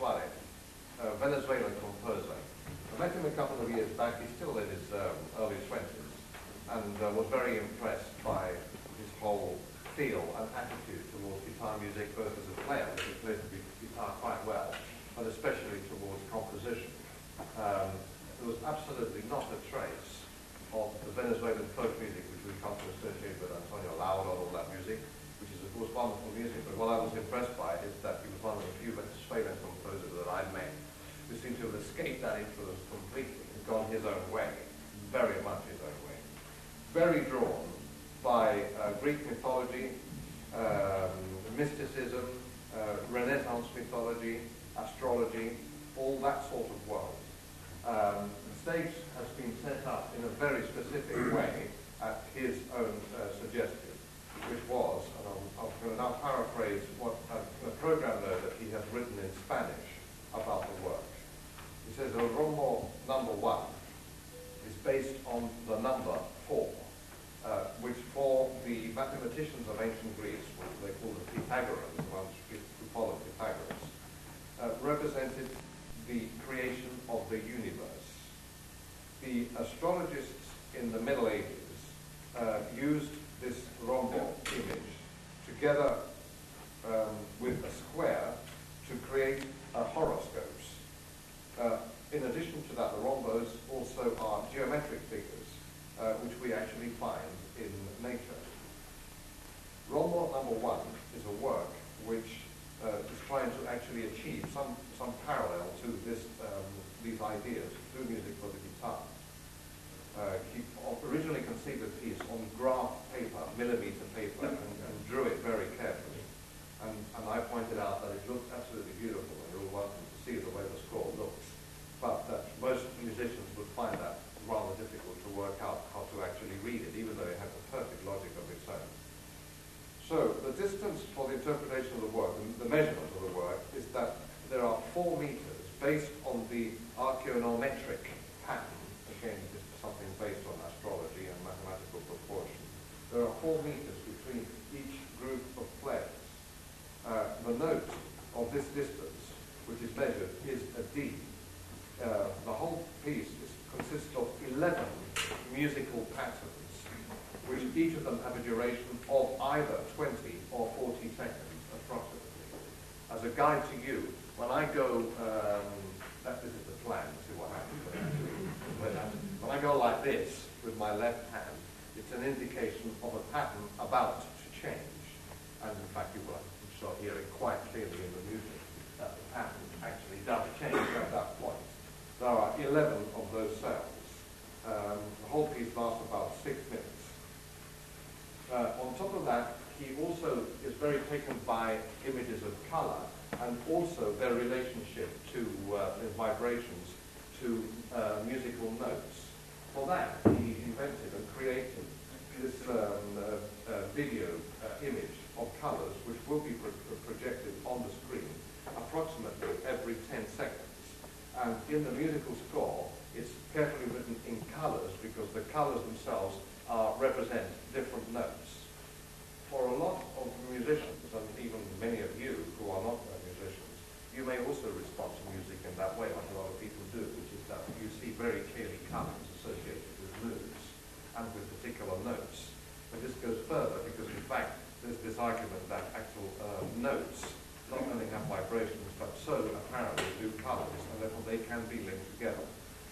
Suarez, a Venezuelan composer. I met him a couple of years back. He's still in his early 20s, and was very impressed by his whole feel and attitude towards guitar music, both as a player, because he plays the guitar quite well, but especially towards composition. There was absolutely not a trace of the Venezuelan folk music which we come to associate with Antonio Lauro and all that music, which is of course wonderful music, but what I was impressed by is that he was one of the few Venezuelan composers that I've met who seemed to have escaped that influence completely and gone his own way, very much his own way. Very drawn by Greek mythology, mysticism, Renaissance mythology, astrology, all that sort of world. The stage has been set up in a very specific way at his own suggestion, which was, and I'm going to now paraphrase what a program there that he has written in Spanish about the work. He says, El Rombo number 1 is based on the number 4, which for the mathematicians of ancient Greece, what they call the Pythagoreans, the ones who followed Pythagoras, represented the creation of the universe. The astrologists in the Middle Ages used this Rombo image together with a square to create horoscopes. In addition to that, the Rombos also are geometric figures, which we actually find in nature. Rombo number 1 is a work which is trying to actually achieve some parallel to this, these ideas through music for the guitar. He originally conceived the piece on graph paper, millimeter paper, and drew it very carefully. And I pointed out that it looked absolutely beautiful, and you're all welcome to see the way the score looks. But that most musicians would find that rather difficult to work out how to actually read it, even though it has a perfect logic of its own. So the distance for the interpretation of the work, and the measurement of the work, is that there are 4 meters based on the archaeonometric pattern. Again, this is something based on astrology and mathematical proportion. There are 4 meters between each group of players. The note of this distance, which is measured, is a D. The whole piece consists of 11 musical patterns, which each of them have a duration of either 20 or 40 seconds, approximately. As a guide to you, when I go, this is the plan, see what happens when I go like this with my left hand, it's an indication of a pattern about to change. And in fact, you will start hearing quite clearly in the music that the pattern actually does change at that point. There are 11 of those cells. The whole piece lasts about 6 minutes. On top of that, he also is very taken by images of color and also their relationship to vibrations to musical notes. For that, he invented and created this video image of colors which will be projected on the screen approximately every 10 seconds. And in the musical score, it's carefully written in colors because the colors themselves represent different notes. For a lot of musicians, and even many of you who are not musicians, you may also respond to music in that way, like a lot of people do, which is that you see very clearly colors associated with moods and with particular notes. But this goes further because, in fact, there's this argument that actual notes not only have vibrations, but so apparently do colors, and therefore they can be linked together.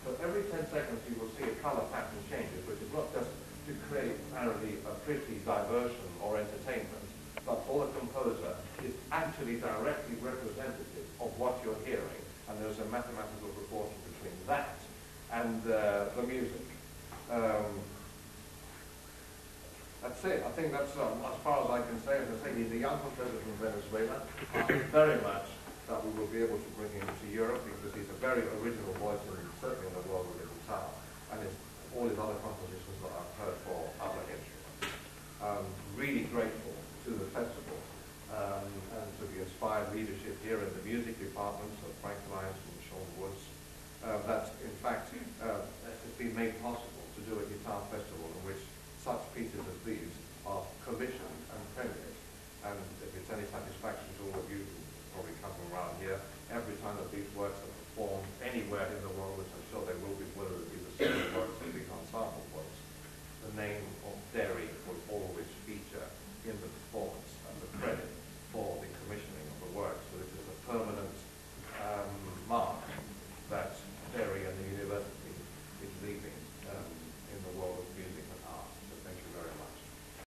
So every 10 seconds you will see a color pattern changes, which is not just to create apparently a pretty diversion or entertainment, but for the composer is actually directly representative of what you're hearing, and there's a mathematical proportion between that and the music. That's it. I think that's as far as I can say. As I say, he's a young composer from Venezuela. Very much that we will be able to bring him to Europe because he's a very original voice, and certainly in the world of the guitar. And all his other compositions that I've heard for other instruments. Really grateful to the festival and to the inspired leadership here in the music departments of Frank Lyons and Sean Woods. That in fact has been made possible to do a guitar festival in which such pieces as these are commissioned and premiered. And if it's any satisfaction